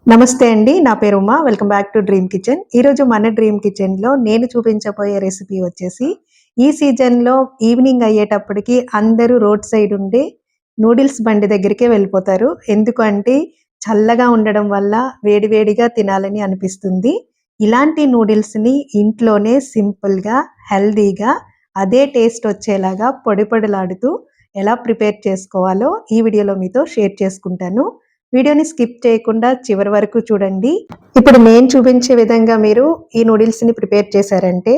నమస్తే అండి. నా పేరు Uma. Welcome back to dream kitchen. ఈరోజు మన డ్రీమ్ కిచెన్‌లో నేను చూపించబోయే రెసిపీ వచ్చేసి, ఈ సీజన్‌లో ఈవినింగ్ అయ్యేటప్పటికి అందరూ రోడ్ సైడ్ ఉండే నూడిల్స్ బండి దగ్గరికే వెళ్ళిపోతారు. ఎందుకు అంటే చల్లగా ఉండడం వల్ల వేడి వేడిగా తినాలని అనిపిస్తుంది. ఇలాంటి నూడిల్స్‌ని ఇంట్లోనే సింపుల్‌గా, హెల్తీగా అదే టేస్ట్ వచ్చేలాగా పొడి పొడిలాడుతూ ఎలా ప్రిపేర్ చేసుకోవాలో ఈ వీడియోలో మీతో షేర్ చేసుకుంటాను. వీడియోని స్కిప్ చేయకుండా చివరి వరకు చూడండి. ఇప్పుడు నేను చూపించే విధంగా మీరు ఈ నూడిల్స్‌ని ప్రిపేర్ చేశారంటే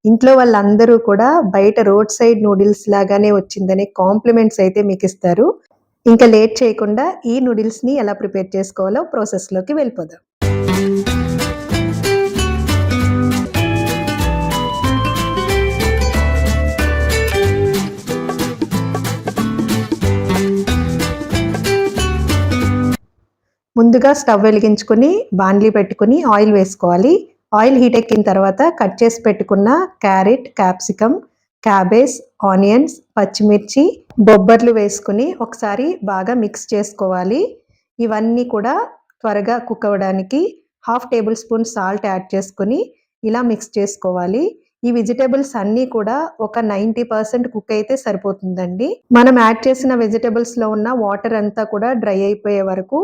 ఇంట్లో వాళ్ళందరూ కూడా బయట రోడ్ సైడ్ నూడిల్స్ లాగానే వచ్చిందనే కాంప్లిమెంట్స్ అయితే మీకిస్తారు. ఇంకా లేట్ చేయకుండా ఈ నూడిల్స్‌ని ఎలా ప్రిపేర్ చేసుకోవాలో ప్రాసెస్‌లోకి వెళ్ళిపోదాం. ముందుగా స్టవ్ వెలిగించుకొని బాండ్లీ పెట్టుకొని ఆయిల్ వేసుకోవాలి. ఆయిల్ హీట్ ఎక్కిన తర్వాత కట్ చేసి పెట్టుకున్న క్యారెట్, క్యాప్సికమ్, క్యాబేజ్, ఆనియన్స్, పచ్చిమిర్చి, బొబ్బర్లు వేసుకుని ఒకసారి బాగా మిక్స్ చేసుకోవాలి. ఇవన్నీ కూడా త్వరగా కుక్ అవ్వడానికి half table spoon salt add చేసుకుని ఇలా మిక్స్ చేసుకోవాలి. ఈ వెజిటేబుల్స్ అన్నీ కూడా ఒక 90% కుక్ అయితే సరిపోతుందండి. మనం యాడ్ చేసిన వెజిటేబుల్స్లో ఉన్న వాటర్ అంతా కూడా డ్రై అయిపోయే వరకు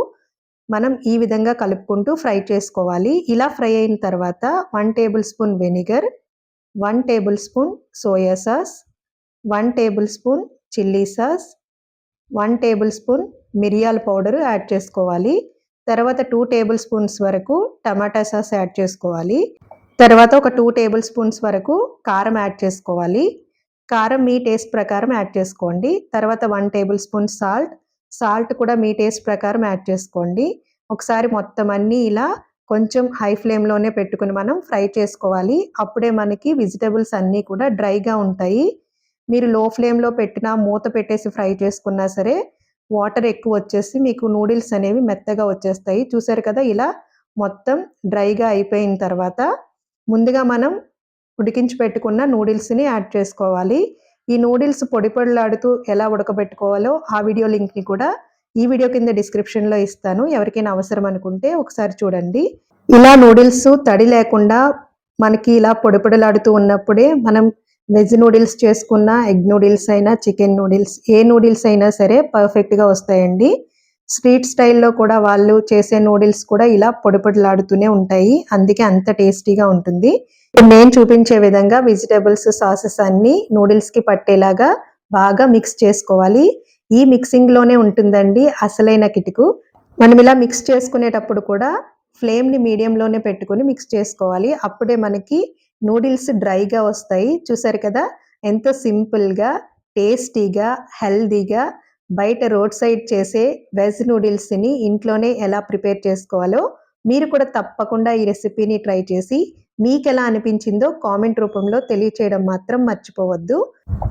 మనం ఈ విధంగా కలుపుకుంటూ ఫ్రై చేసుకోవాలి. ఇలా ఫ్రై అయిన తర్వాత 1 table spoon vinegar, 1 table spoon soya sauce, 1 table spoon chilli sauce, 1 table spoon మిరియాల పౌడర్ యాడ్ చేసుకోవాలి. తర్వాత 2 టేబుల్ స్పూన్స్ వరకు టమాటా సాస్ యాడ్ చేసుకోవాలి. తర్వాత ఒక 2 టేబుల్ స్పూన్స్ వరకు కారం యాడ్ చేసుకోవాలి. కారం మీ టేస్ట్ ప్రకారం యాడ్ చేసుకోండి. తర్వాత 1 టేబుల్ స్పూన్ సాల్ట్ కూడా మీ టేస్ట్ ప్రకారం యాడ్ చేసుకోండి. ఒకసారి మొత్తం అన్నీ ఇలా కొంచెం హై ఫ్లేమ్లోనే పెట్టుకుని మనం ఫ్రై చేసుకోవాలి. అప్పుడే మనకి వెజిటేబుల్స్ అన్నీ కూడా డ్రైగా ఉంటాయి. మీరు లో ఫ్లేమ్లో పెట్టినా మూత పెట్టేసి ఫ్రై చేసుకున్నా సరే వాటర్ ఎక్కువ వచ్చేసి మీకు నూడిల్స్ అనేవి మెత్తగా వచ్చేస్తాయి. చూసారు కదా, ఇలా మొత్తం డ్రైగా అయిపోయిన తర్వాత ముందుగా మనం ఉడికించి పెట్టుకున్న నూడిల్స్ని యాడ్ చేసుకోవాలి. ఈ నూడిల్స్ పొడి పొడిలాడుతూ ఎలా ఉడకబెట్టుకోవాలో ఆ వీడియో లింక్ని కూడా ఈ వీడియో కింద డిస్క్రిప్షన్లో ఇస్తాను. ఎవరికైనా అవసరం అనుకుంటే ఒకసారి చూడండి. ఇలా నూడిల్స్ తడి లేకుండా మనకి ఇలా పొడి పొడిలాడుతూ ఉన్నప్పుడే మనం వెజ్ నూడిల్స్ చేసుకున్న, ఎగ్ నూడిల్స్ అయినా, చికెన్ నూడిల్స్, ఏ నూడిల్స్ అయినా సరే పర్ఫెక్ట్గా వస్తాయండి. స్ట్రీట్ స్టైల్లో కూడా వాళ్ళు చేసే నూడిల్స్ కూడా ఇలా పొడి పొడిలాడుతూనే ఉంటాయి. అందుకే అంత టేస్టీగా ఉంటుంది. నేను చూపించే విధంగా వెజిటేబుల్స్, సాసెస్ అన్నీ నూడిల్స్కి పట్టేలాగా బాగా మిక్స్ చేసుకోవాలి. ఈ మిక్సింగ్లోనే ఉంటుందండి అసలైన కిటుకు. మనం ఇలా మిక్స్ చేసుకునేటప్పుడు కూడా ఫ్లేమ్ని మీడియంలోనే పెట్టుకుని మిక్స్ చేసుకోవాలి. అప్పుడే మనకి నూడిల్స్ డ్రైగా వస్తాయి. చూసారు కదా, ఎంతో సింపుల్గా, టేస్టీగా, హెల్దీగా బయట రోడ్ సైడ్ చేసే వెజ్ నూడిల్స్ని ఇంట్లోనే ఎలా ప్రిపేర్ చేసుకోవాలో మీరు కూడా తప్పకుండా ఈ రెసిపీని ట్రై చేసి మీకు ఎలా అనిపించిందో కామెంట్ రూపంలో తెలియచేయడం మాత్రం మర్చిపోవద్దు.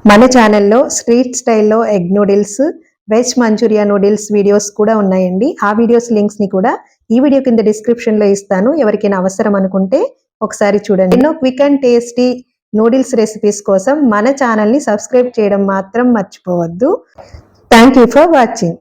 మన ఛానల్లో స్ట్రీట్ స్టైల్లో egg noodles, veg manchurian noodles videos కూడా ఉన్నాయండి. ఆ వీడియోస్ లింక్స్ని కూడా ఈ వీడియో కింద డిస్క్రిప్షన్లో ఇస్తాను. ఎవరికైనా అవసరం అనుకుంటే ఒకసారి చూడండి. ఎన్నో quick and tasty noodles recipes కోసం మన ఛానల్ని సబ్స్క్రైబ్ చేయడం మాత్రం మర్చిపోవద్దు. Thank you for watching.